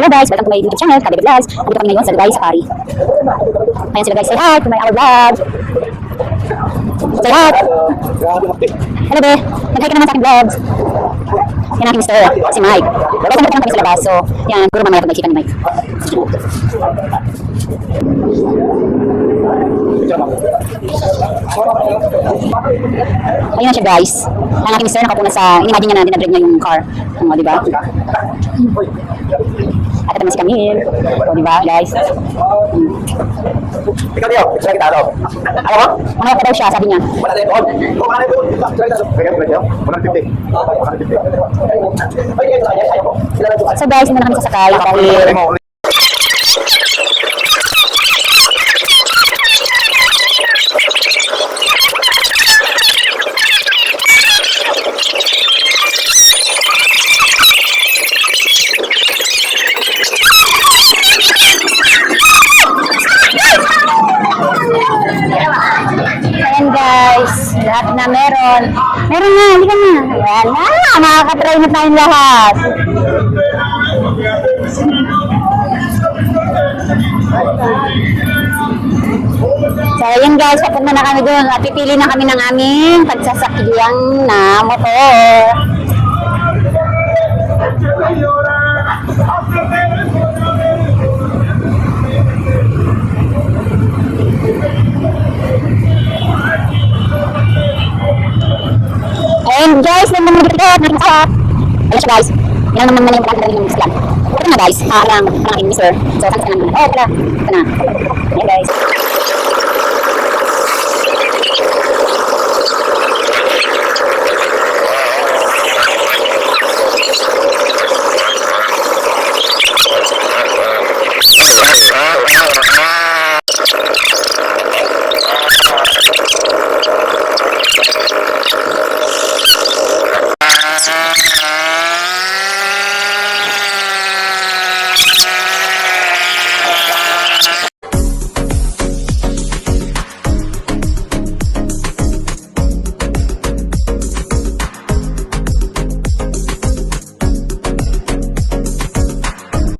Hello guys, welcome to my YouTube channel, Kadebe Vlogs. Andito kami ngayon sa Dubai Safari. Ayan sila guys, say hi to my our vlog. Say hi. Hello be, nag-hi ka naman sa aking vlogs. Yan aking mister, si Mike. Welcome na kami sa labas, so yan, puro mamaya pag nakikita ni Mike. Ayun na siya guys. Ang aking mister nakapuna sa, in-imagine niya na dinadrive niya yung car. O, diba? At ito naman si Camille. O, diba guys? Ikaw niyo, isa kita ano? Alam mo? Ano pa daw siya, sabi niya. Wala na doon. Kung wala na doon, isa kita ano? Kaya mo niyo? 150. 150. Ay, ayaw ko. Sila na doon. So guys, hindi na kami sasakay. Camille. Ayan guys, lahat na meron. Meron na, hindi ka na. Ayan na, makakatry na tayong lahat. So ayan guys, papunta na kami doon at pipili na kami ng aming pagsasakyang na motor. And guys, nang naman dito natin sa ayun siya guys. Yan naman yung pagkakita ng Islam. Ito na guys, ang aking mister. So, saan ka naman? Oh, pala. Ito na. Ayan guys.